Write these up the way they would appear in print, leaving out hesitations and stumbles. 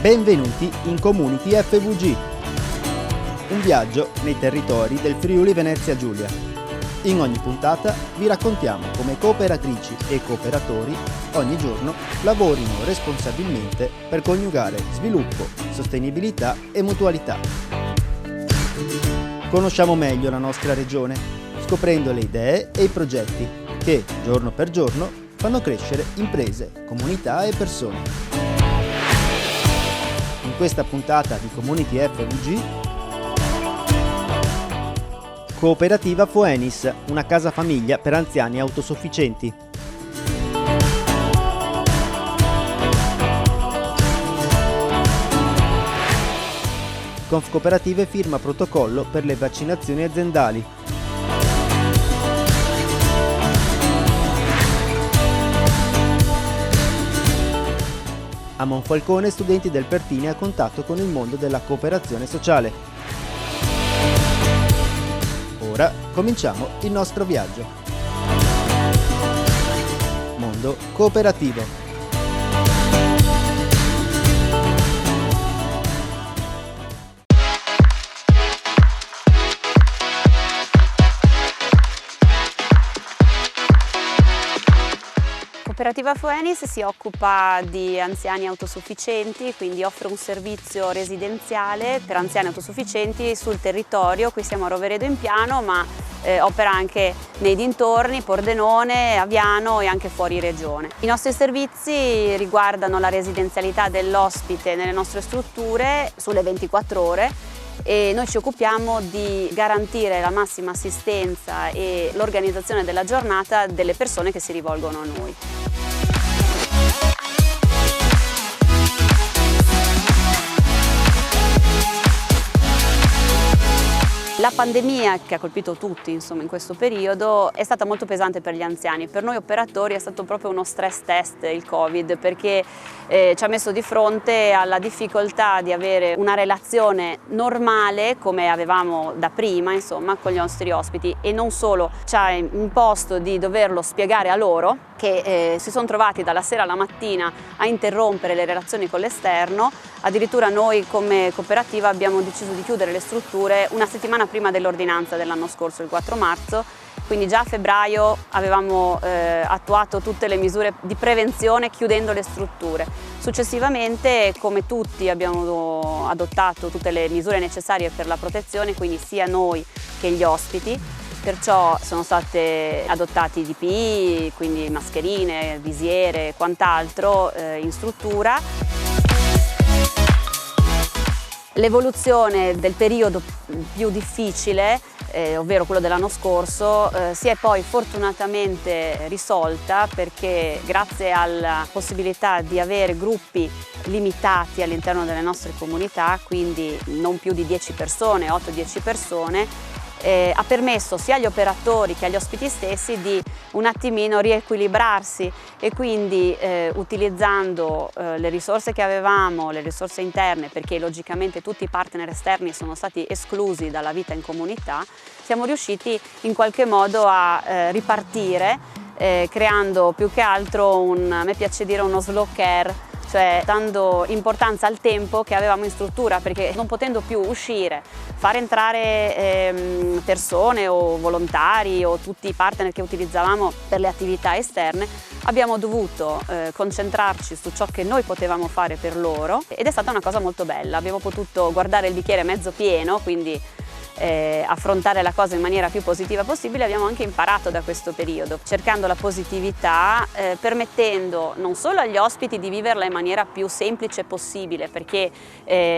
Benvenuti in Community FVG, un viaggio nei territori del Friuli Venezia Giulia. In ogni puntata vi raccontiamo come cooperatrici e cooperatori ogni giorno lavorino responsabilmente per coniugare sviluppo, sostenibilità e mutualità. Conosciamo meglio la nostra regione, scoprendo le idee e i progetti che, giorno per giorno, fanno crescere imprese, comunità e persone. In questa puntata di Community FVG, Cooperativa Phoenix, una casa famiglia per anziani autosufficienti. Confcooperative firma protocollo per le vaccinazioni aziendali. A Monfalcone studenti del Pertini a contatto con il mondo della cooperazione sociale. Ora cominciamo il nostro viaggio. Mondo cooperativo. Cooperativa Phoenix si occupa di anziani autosufficienti, quindi offre un servizio residenziale per anziani autosufficienti sul territorio. Qui siamo a Roveredo in Piano, ma opera anche nei dintorni, Pordenone, Aviano e anche fuori regione. I nostri servizi riguardano la residenzialità dell'ospite nelle nostre strutture sulle 24 ore e noi ci occupiamo di garantire la massima assistenza e l'organizzazione della giornata delle persone che si rivolgono a noi. La pandemia che ha colpito tutti, insomma, in questo periodo è stata molto pesante per gli anziani. Per noi operatori è stato proprio uno stress test il Covid, perché ci ha messo di fronte alla difficoltà di avere una relazione normale come avevamo da prima, insomma, con gli nostri ospiti, e non solo ci ha imposto di doverlo spiegare a loro, che si sono trovati dalla sera alla mattina a interrompere le relazioni con l'esterno. Addirittura noi come cooperativa abbiamo deciso di chiudere le strutture una settimana prima dell'ordinanza dell'anno scorso, il 4 marzo, quindi già a febbraio avevamo attuato tutte le misure di prevenzione chiudendo le strutture. Successivamente, come tutti, abbiamo adottato tutte le misure necessarie per la protezione, quindi sia noi che gli ospiti. Perciò sono state adottati DPI, quindi mascherine, visiere e quant'altro in struttura. L'evoluzione del periodo più difficile, ovvero quello dell'anno scorso, si è poi fortunatamente risolta, perché grazie alla possibilità di avere gruppi limitati all'interno delle nostre comunità, quindi non più di 10 persone, 8-10 persone, ha permesso sia agli operatori che agli ospiti stessi di un attimino riequilibrarsi, e quindi utilizzando le risorse che avevamo, le risorse interne, perché logicamente tutti i partner esterni sono stati esclusi dalla vita in comunità, siamo riusciti in qualche modo a ripartire, creando più che altro a me piace dire uno slow care, cioè dando importanza al tempo che avevamo in struttura, perché non potendo più uscire, far entrare persone o volontari o tutti i partner che utilizzavamo per le attività esterne, abbiamo dovuto concentrarci su ciò che noi potevamo fare per loro, ed è stata una cosa molto bella. Abbiamo potuto guardare il bicchiere mezzo pieno, quindi affrontare la cosa in maniera più positiva possibile. Abbiamo anche imparato da questo periodo, cercando la positività, permettendo non solo agli ospiti di viverla in maniera più semplice possibile, perché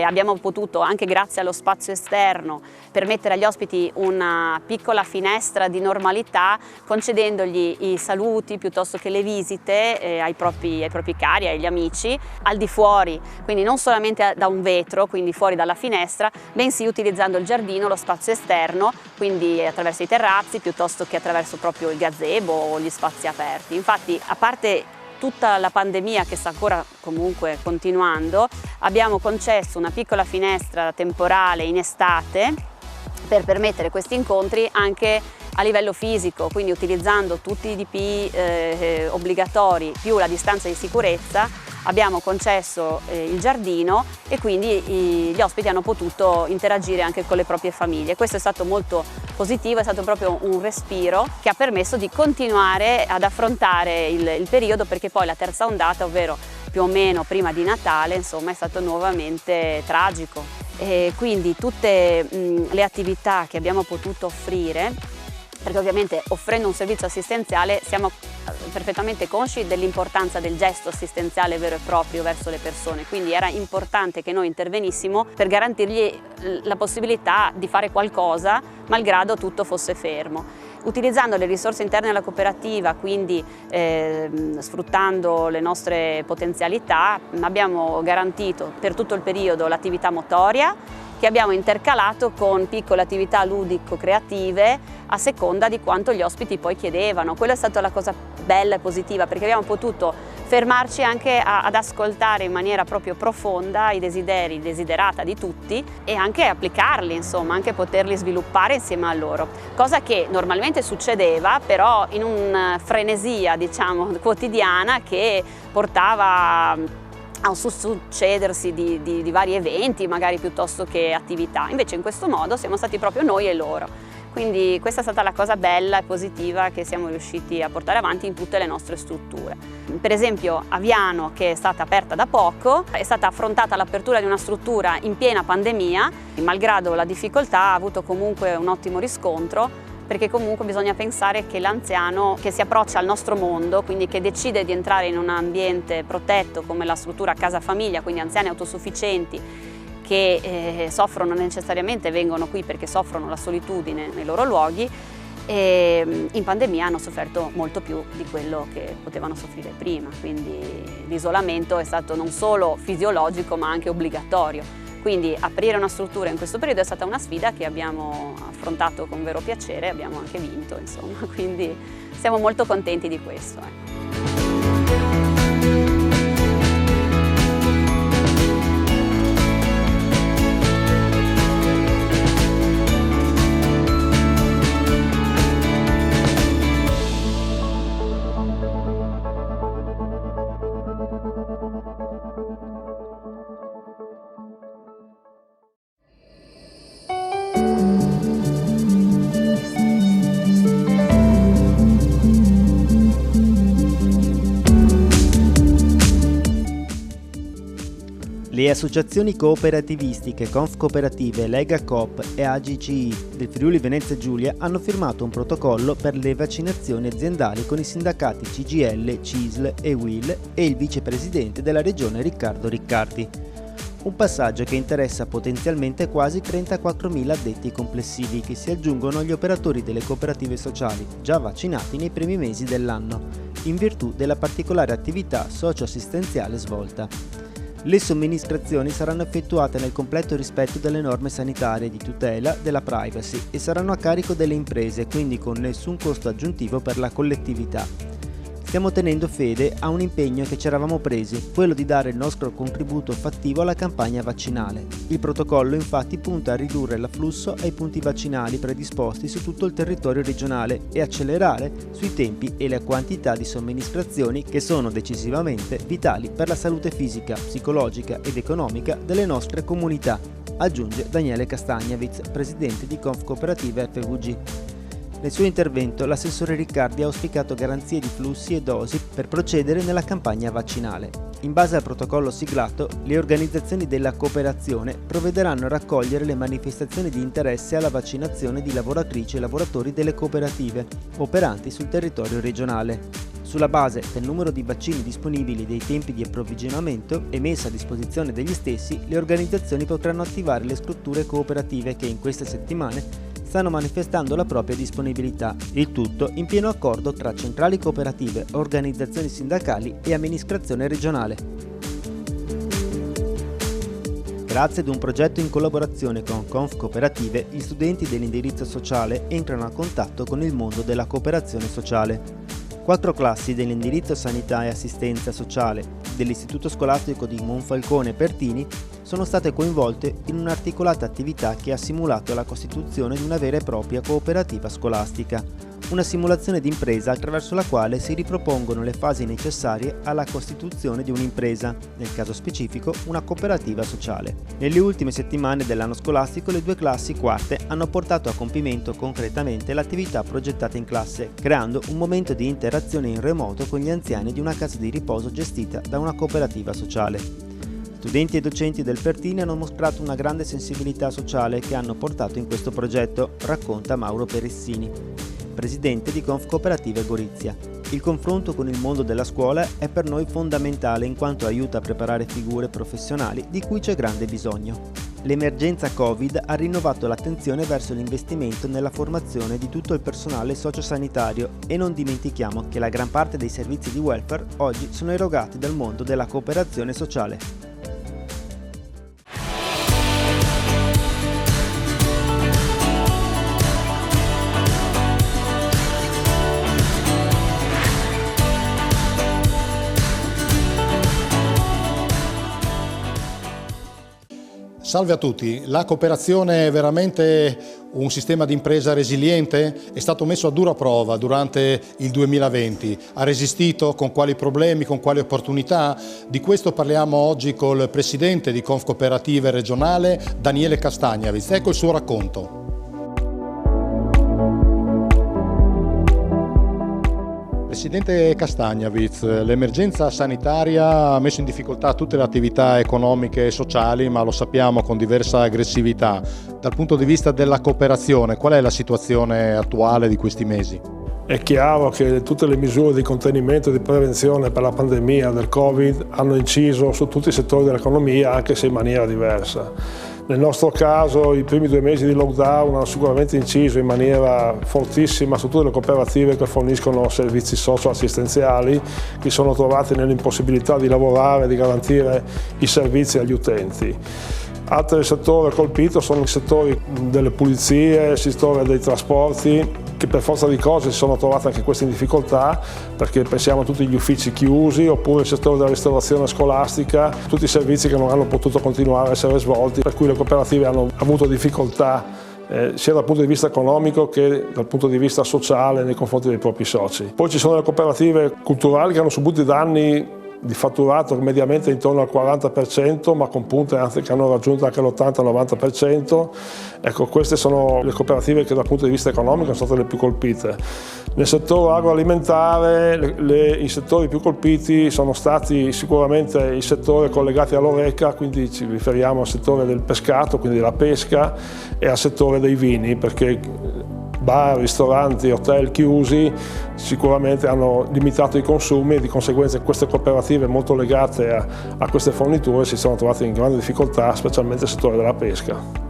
abbiamo potuto, anche grazie allo spazio esterno, permettere agli ospiti una piccola finestra di normalità, concedendogli i saluti piuttosto che le visite ai propri cari, agli amici, al di fuori, quindi non solamente da un vetro, quindi fuori dalla finestra, bensì utilizzando il giardino, lo spazio esterno, quindi attraverso i terrazzi piuttosto che attraverso proprio il gazebo o gli spazi aperti. Infatti, a parte tutta la pandemia che sta ancora comunque continuando, abbiamo concesso una piccola finestra temporale in estate per permettere questi incontri anche a livello fisico, quindi utilizzando tutti i DPI obbligatori più la distanza di sicurezza, abbiamo concesso il giardino e quindi gli ospiti hanno potuto interagire anche con le proprie famiglie. Questo è stato molto positivo, è stato proprio un respiro che ha permesso di continuare ad affrontare il periodo, perché poi la terza ondata, ovvero più o meno prima di Natale, insomma, è stato nuovamente tragico. E quindi tutte le attività che abbiamo potuto offrire, perché ovviamente offrendo un servizio assistenziale siamo perfettamente consci dell'importanza del gesto assistenziale vero e proprio verso le persone, quindi era importante che noi intervenissimo per garantirgli la possibilità di fare qualcosa malgrado tutto fosse fermo. Utilizzando le risorse interne della cooperativa, quindi sfruttando le nostre potenzialità, abbiamo garantito per tutto il periodo l'attività motoria, che abbiamo intercalato con piccole attività ludico-creative a seconda di quanto gli ospiti poi chiedevano. Quella è stata la cosa bella e positiva, perché abbiamo potuto fermarci anche ad ascoltare in maniera proprio profonda i desideri, i desiderata di tutti e anche applicarli, insomma, anche poterli sviluppare insieme a loro. Cosa che normalmente succedeva però in una frenesia, diciamo, quotidiana che portava a un succedersi di vari eventi, magari piuttosto che attività. Invece in questo modo siamo stati proprio noi e loro. Quindi questa è stata la cosa bella e positiva che siamo riusciti a portare avanti in tutte le nostre strutture. Per esempio a Viano, che è stata aperta da poco, è stata affrontata l'apertura di una struttura in piena pandemia, malgrado la difficoltà ha avuto comunque un ottimo riscontro, perché comunque bisogna pensare che l'anziano che si approccia al nostro mondo, quindi che decide di entrare in un ambiente protetto come la struttura casa famiglia, quindi anziani autosufficienti che soffrono necessariamente, vengono qui perché soffrono la solitudine nei loro luoghi, e in pandemia hanno sofferto molto più di quello che potevano soffrire prima, quindi l'isolamento è stato non solo fisiologico ma anche obbligatorio. Quindi aprire una struttura in questo periodo è stata una sfida che abbiamo affrontato con vero piacere e abbiamo anche vinto, insomma, quindi siamo molto contenti di questo. Le associazioni cooperativistiche Confcooperative, Lega Coop e AGCI del Friuli Venezia Giulia hanno firmato un protocollo per le vaccinazioni aziendali con i sindacati CGIL, CISL e UIL e il vicepresidente della regione Riccardo Riccardi. Un passaggio che interessa potenzialmente quasi 34.000 addetti complessivi che si aggiungono agli operatori delle cooperative sociali già vaccinati nei primi mesi dell'anno, in virtù della particolare attività socio-assistenziale svolta. Le somministrazioni saranno effettuate nel completo rispetto delle norme sanitarie di tutela della privacy e saranno a carico delle imprese, quindi con nessun costo aggiuntivo per la collettività. Stiamo tenendo fede a un impegno che ci eravamo presi, quello di dare il nostro contributo fattivo alla campagna vaccinale. Il protocollo infatti punta a ridurre l'afflusso ai punti vaccinali predisposti su tutto il territorio regionale e accelerare sui tempi e la quantità di somministrazioni che sono decisivamente vitali per la salute fisica, psicologica ed economica delle nostre comunità, aggiunge Daniele Castagnavitz, presidente di Confcooperative FVG. Nel suo intervento l'assessore Riccardi ha auspicato garanzie di flussi e dosi per procedere nella campagna vaccinale. In base al protocollo siglato, le organizzazioni della cooperazione provvederanno a raccogliere le manifestazioni di interesse alla vaccinazione di lavoratrici e lavoratori delle cooperative operanti sul territorio regionale. Sulla base del numero di vaccini disponibili e dei tempi di approvvigionamento e messa a disposizione degli stessi, le organizzazioni potranno attivare le strutture cooperative che in queste settimane stanno manifestando la propria disponibilità, il tutto in pieno accordo tra centrali cooperative, organizzazioni sindacali e amministrazione regionale. Grazie ad un progetto in collaborazione con Confcooperative, gli studenti dell'indirizzo sociale entrano a contatto con il mondo della cooperazione sociale. 4 classi dell'indirizzo sanità e assistenza sociale dell'Istituto Scolastico di Monfalcone e Pertini sono state coinvolte in un'articolata attività che ha simulato la costituzione di una vera e propria cooperativa scolastica. una simulazione di impresa attraverso la quale si ripropongono le fasi necessarie alla costituzione di un'impresa, nel caso specifico una cooperativa sociale. Nelle ultime settimane dell'anno scolastico le 2 classi quarte hanno portato a compimento concretamente l'attività progettata in classe, creando un momento di interazione in remoto con gli anziani di una casa di riposo gestita da una cooperativa sociale. Studenti e docenti del Pertini hanno mostrato una grande sensibilità sociale che hanno portato in questo progetto, racconta Mauro Peressini, presidente di Confcooperative Gorizia. Il confronto con il mondo della scuola è per noi fondamentale in quanto aiuta a preparare figure professionali di cui c'è grande bisogno. L'emergenza Covid ha rinnovato l'attenzione verso l'investimento nella formazione di tutto il personale sociosanitario e non dimentichiamo che la gran parte dei servizi di welfare oggi sono erogati dal mondo della cooperazione sociale. Salve a tutti, la cooperazione è veramente un sistema di impresa resiliente? È stato messo a dura prova durante il 2020, ha resistito? Con quali problemi, con quali opportunità? Di questo parliamo oggi col presidente di Confcooperative regionale, Daniele Castagnaviz. Ecco il suo racconto. Presidente Castagnaviz, l'emergenza sanitaria ha messo in difficoltà tutte le attività economiche e sociali, ma lo sappiamo con diversa aggressività. Dal punto di vista della cooperazione, qual è la situazione attuale di questi mesi? È chiaro che tutte le misure di contenimento e di prevenzione per la pandemia del Covid hanno inciso su tutti i settori dell'economia, anche se in maniera diversa. Nel nostro caso i primi 2 mesi di lockdown hanno sicuramente inciso in maniera fortissima su tutte le cooperative che forniscono servizi socio-assistenziali, che sono trovate nell'impossibilità di lavorare e di garantire i servizi agli utenti. Altri settori colpiti sono i settori delle pulizie, il settore dei trasporti, che per forza di cose si sono trovati anche questi in difficoltà, perché pensiamo a tutti gli uffici chiusi, oppure il settore della ristorazione scolastica, tutti i servizi che non hanno potuto continuare a essere svolti, per cui le cooperative hanno avuto difficoltà sia dal punto di vista economico che dal punto di vista sociale nei confronti dei propri soci. Poi ci sono le cooperative culturali che hanno subito danni di fatturato mediamente intorno al 40%, ma con punte anche che hanno raggiunto anche l'80-90%. Ecco, queste sono le cooperative che dal punto di vista economico sono state le più colpite. Nel settore agroalimentare i settori più colpiti sono stati sicuramente i settori collegati all'horeca, quindi ci riferiamo al settore del pescato, quindi della pesca, e al settore dei vini, perché bar, ristoranti, hotel chiusi sicuramente hanno limitato i consumi e di conseguenza queste cooperative molto legate a queste forniture si sono trovate in grande difficoltà, specialmente nel settore della pesca.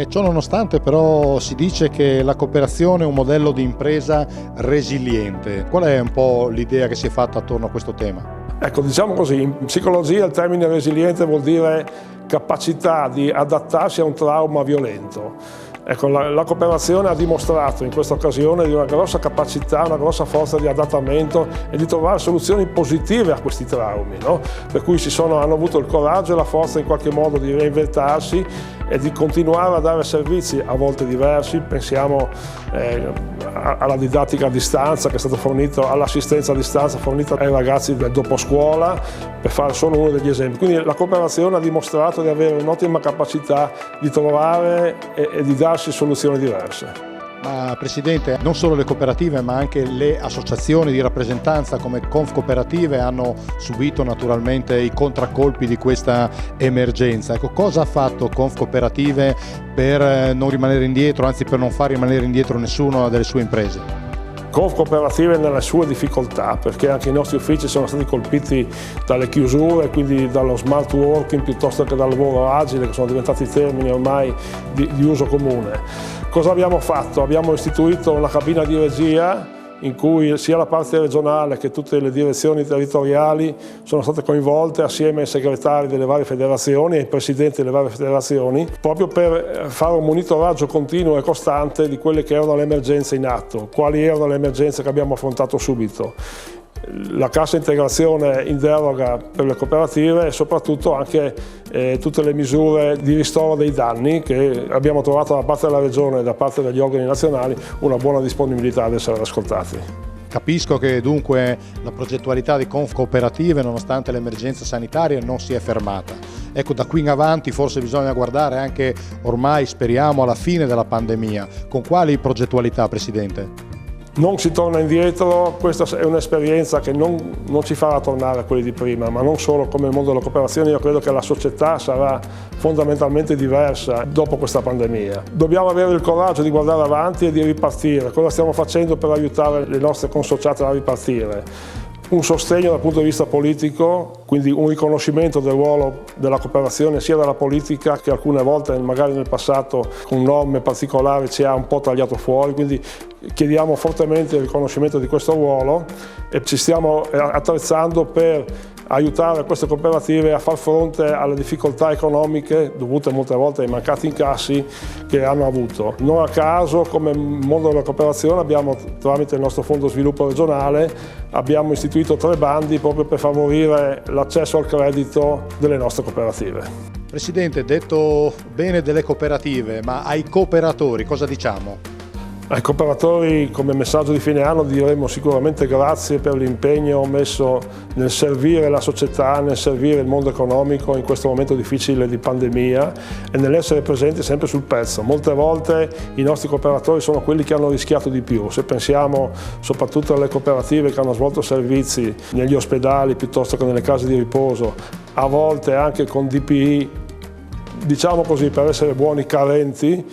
Ciò nonostante però si dice che la cooperazione è un modello di impresa resiliente. Qual è un po' l'idea che si è fatta attorno a questo tema? Ecco, diciamo così, in psicologia il termine resiliente vuol dire capacità di adattarsi a un trauma violento. Ecco, la cooperazione ha dimostrato in questa occasione di una grossa capacità, una grossa forza di adattamento e di trovare soluzioni positive a questi traumi, no? Per cui hanno avuto il coraggio e la forza in qualche modo di reinventarsi e di continuare a dare servizi a volte diversi. Pensiamo alla didattica a distanza che è stata fornita, all'assistenza a distanza fornita ai ragazzi del dopo scuola, per fare solo uno degli esempi. Quindi la cooperazione ha dimostrato di avere un'ottima capacità di trovare e di darsi soluzioni diverse. Ma Presidente, non solo le cooperative ma anche le associazioni di rappresentanza come Confcooperative hanno subito naturalmente i contraccolpi di questa emergenza. Ecco, cosa ha fatto Confcooperative per non rimanere indietro, anzi per non far rimanere indietro nessuna delle sue imprese? Confcooperative nelle sue difficoltà, perché anche i nostri uffici sono stati colpiti dalle chiusure, quindi dallo smart working piuttosto che dal lavoro agile, che sono diventati termini ormai di uso comune. Cosa abbiamo fatto? Abbiamo istituito una cabina di regia in cui sia la parte regionale che tutte le direzioni territoriali sono state coinvolte assieme ai segretari delle varie federazioni e ai presidenti delle varie federazioni, proprio per fare un monitoraggio continuo e costante di quelle che erano le emergenze in atto, quali erano le emergenze che abbiamo affrontato subito. la cassa integrazione in deroga per le cooperative e soprattutto anche tutte le misure di ristoro dei danni che abbiamo trovato da parte della Regione e da parte degli organi nazionali una buona disponibilità ad essere ascoltati. Capisco che dunque la progettualità di Confcooperative, nonostante l'emergenza sanitaria, non si è fermata. Ecco, da qui in avanti forse bisogna guardare anche, ormai speriamo, alla fine della pandemia. Con quali progettualità, Presidente? Non si torna indietro, questa è un'esperienza che non ci farà tornare a quelli di prima, ma non solo come il mondo della cooperazione, io credo che la società sarà fondamentalmente diversa dopo questa pandemia. Dobbiamo avere il coraggio di guardare avanti e di ripartire. Cosa stiamo facendo per aiutare le nostre consociate a ripartire? Un sostegno dal punto di vista politico, quindi un riconoscimento del ruolo della cooperazione sia dalla politica che alcune volte magari nel passato con norme particolari ci ha un po' tagliato fuori, quindi chiediamo fortemente il riconoscimento di questo ruolo e ci stiamo attrezzando per aiutare queste cooperative a far fronte alle difficoltà economiche dovute molte volte ai mancati incassi che hanno avuto. Non a caso, come mondo della cooperazione, abbiamo tramite il nostro Fondo Sviluppo Regionale abbiamo istituito 3 bandi proprio per favorire l'accesso al credito delle nostre cooperative. Presidente, detto bene delle cooperative, ma ai cooperatori cosa diciamo? Ai cooperatori come messaggio di fine anno diremo sicuramente grazie per l'impegno messo nel servire la società, nel servire il mondo economico in questo momento difficile di pandemia e nell'essere presenti sempre sul pezzo. Molte volte i nostri cooperatori sono quelli che hanno rischiato di più. Se pensiamo soprattutto alle cooperative che hanno svolto servizi negli ospedali piuttosto che nelle case di riposo, a volte anche con DPI, diciamo così per essere buoni, carenti,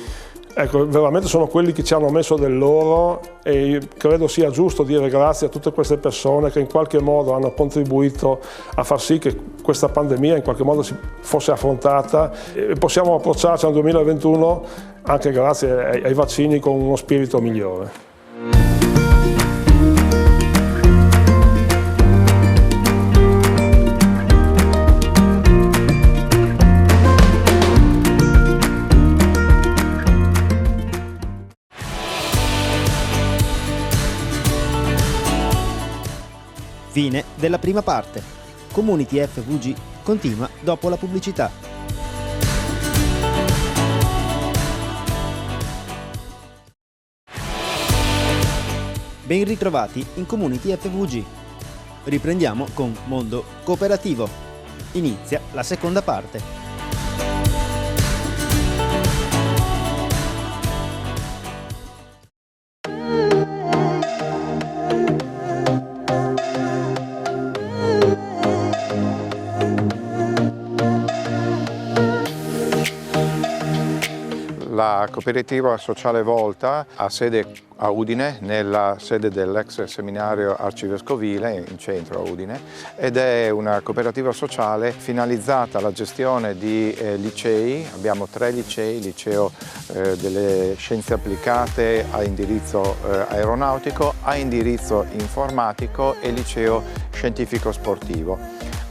ecco, veramente sono quelli che ci hanno messo del loro e credo sia giusto dire grazie a tutte queste persone che in qualche modo hanno contribuito a far sì che questa pandemia in qualche modo fosse affrontata e possiamo approcciarci al 2021 anche grazie ai vaccini con uno spirito migliore. Fine della prima parte. Community FVG continua dopo la pubblicità. Ben ritrovati in Community FVG. Riprendiamo con Mondo Cooperativo. Inizia la seconda parte. La cooperativa sociale Volta ha sede a Udine, nella sede dell'ex seminario arcivescovile in centro a Udine, ed è una cooperativa sociale finalizzata alla gestione di licei. Abbiamo 3 licei, liceo delle scienze applicate a indirizzo aeronautico, a indirizzo informatico e liceo scientifico sportivo.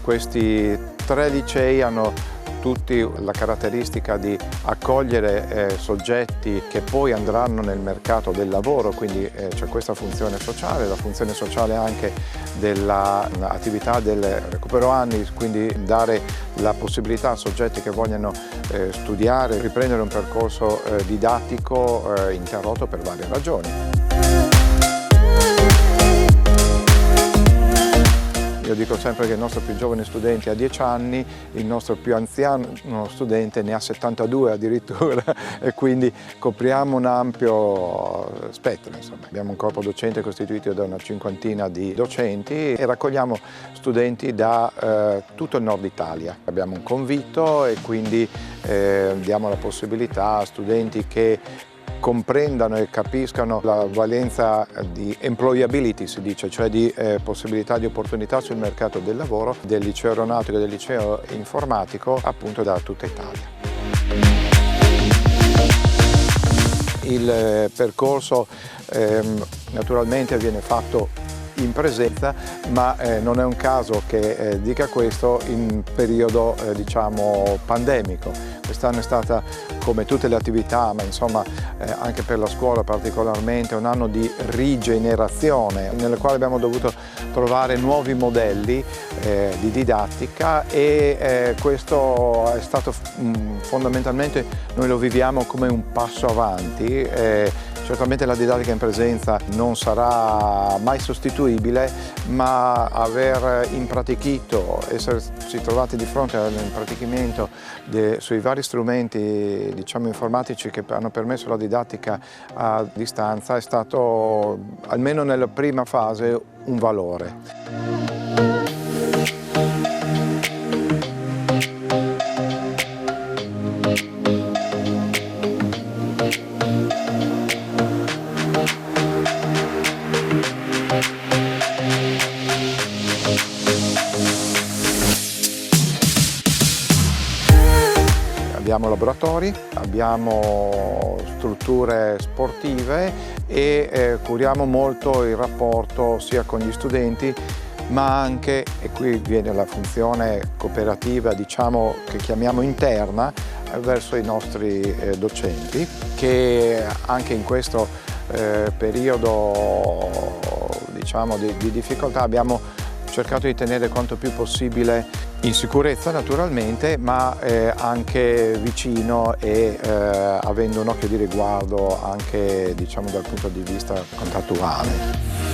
Questi 3 licei hanno tutti la caratteristica di accogliere soggetti che poi andranno nel mercato del lavoro, quindi c'è questa funzione sociale, la funzione sociale anche dell'attività del recupero anni, quindi dare la possibilità a soggetti che vogliono studiare, riprendere un percorso didattico interrotto per varie ragioni. Io dico sempre che il nostro più giovane studente ha 10 anni, il nostro più anziano studente ne ha 72 addirittura e quindi copriamo un ampio spettro. Insomma. Abbiamo un corpo docente costituito da una 50ina di docenti e raccogliamo studenti da tutto il nord Italia. Abbiamo un convitto e quindi diamo la possibilità a studenti che comprendano e capiscano la valenza di employability, si dice, cioè di possibilità di opportunità sul mercato del lavoro del liceo aeronautico e del liceo informatico appunto da tutta Italia. Il percorso naturalmente viene fatto in presenza, ma non è un caso che dica questo in periodo diciamo pandemico. Quest'anno è stata, come tutte le attività, ma insomma anche per la scuola particolarmente, un anno di rigenerazione nel quale abbiamo dovuto trovare nuovi modelli di didattica e questo è stato fondamentalmente, noi lo viviamo come un passo avanti. Certamente la didattica in presenza non sarà mai sostituibile, ma aver impratichito, essersi trovati di fronte all'impratichimento sui vari strumenti, diciamo, informatici che hanno permesso la didattica a distanza è stato, almeno nella prima fase, un valore. Abbiamo laboratori, abbiamo strutture sportive e curiamo molto il rapporto sia con gli studenti ma anche, e qui viene la funzione cooperativa, diciamo, che chiamiamo interna, verso i nostri docenti, che anche in questo periodo, diciamo, di difficoltà abbiamo cercato di tenere quanto più possibile in sicurezza naturalmente, ma anche vicino e avendo un occhio di riguardo anche, diciamo, dal punto di vista contrattuale.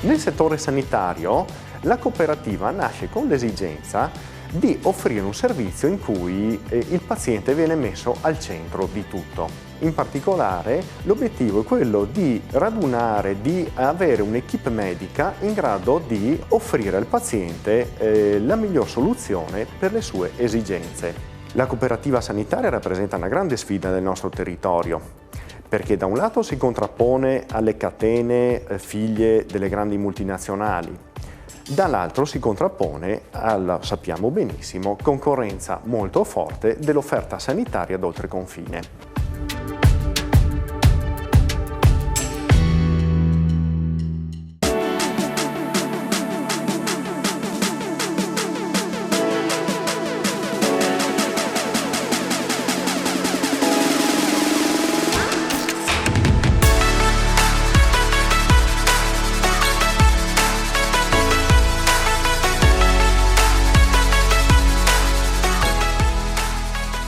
Nel settore sanitario la cooperativa nasce con l'esigenza di offrire un servizio in cui il paziente viene messo al centro di tutto. In particolare l'obiettivo è quello di radunare, di avere un'equipe medica in grado di offrire al paziente la miglior soluzione per le sue esigenze. La cooperativa sanitaria rappresenta una grande sfida del nostro territorio, perché da un lato si contrappone alle catene figlie delle grandi multinazionali, dall'altro si contrappone alla, sappiamo benissimo, concorrenza molto forte dell'offerta sanitaria d'oltre confine.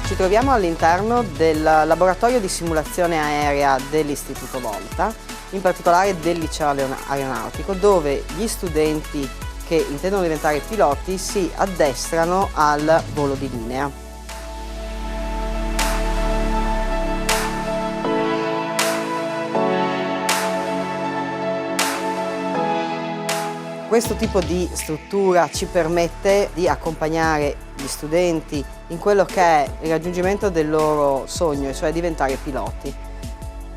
Ci troviamo all'interno del laboratorio di simulazione aerea dell'Istituto Volta, in particolare del liceo aeronautico, dove gli studenti che intendono diventare piloti si addestrano al volo di linea. Questo tipo di struttura ci permette di accompagnare gli studenti in quello che è il raggiungimento del loro sogno, cioè diventare piloti,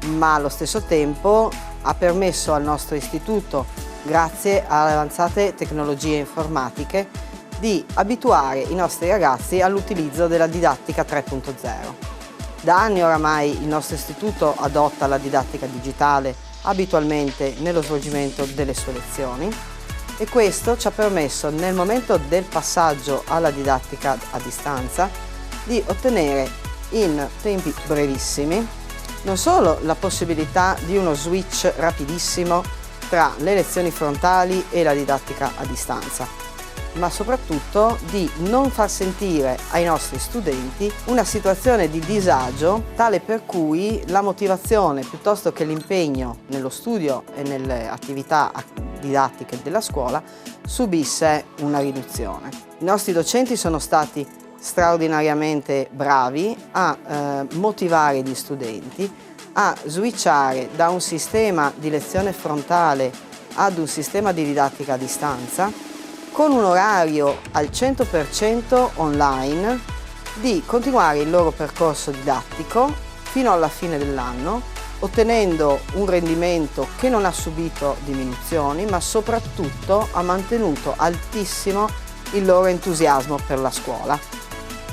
ma allo stesso tempo ha permesso al nostro istituto, grazie alle avanzate tecnologie informatiche, di abituare i nostri ragazzi all'utilizzo della didattica 3.0. Da anni oramai il nostro istituto adotta la didattica digitale abitualmente nello svolgimento delle sue lezioni, e questo ci ha permesso, nel momento del passaggio alla didattica a distanza, di ottenere in tempi brevissimi non solo la possibilità di uno switch rapidissimo tra le lezioni frontali e la didattica a distanza, ma soprattutto di non far sentire ai nostri studenti una situazione di disagio tale per cui la motivazione piuttosto che l'impegno nello studio e nelle attività didattiche della scuola subisse una riduzione. I nostri docenti sono stati straordinariamente bravi a motivare gli studenti a switchare da un sistema di lezione frontale ad un sistema di didattica a distanza con un orario al 100% online, di continuare il loro percorso didattico fino alla fine dell'anno, ottenendo un rendimento che non ha subito diminuzioni, ma soprattutto ha mantenuto altissimo il loro entusiasmo per la scuola,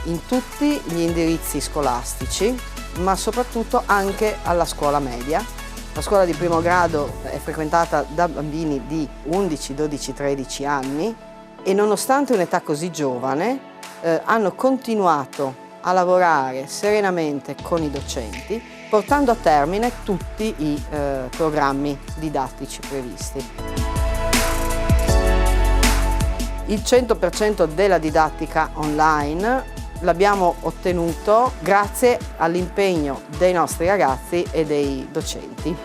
in tutti gli indirizzi scolastici, ma soprattutto anche alla scuola media, La scuola di primo grado è frequentata da bambini di 11, 12, 13 anni e nonostante un'età così giovane hanno continuato a lavorare serenamente con i docenti, portando a termine tutti i programmi didattici previsti. Il 100% della didattica online l'abbiamo ottenuto grazie all'impegno dei nostri ragazzi e dei docenti.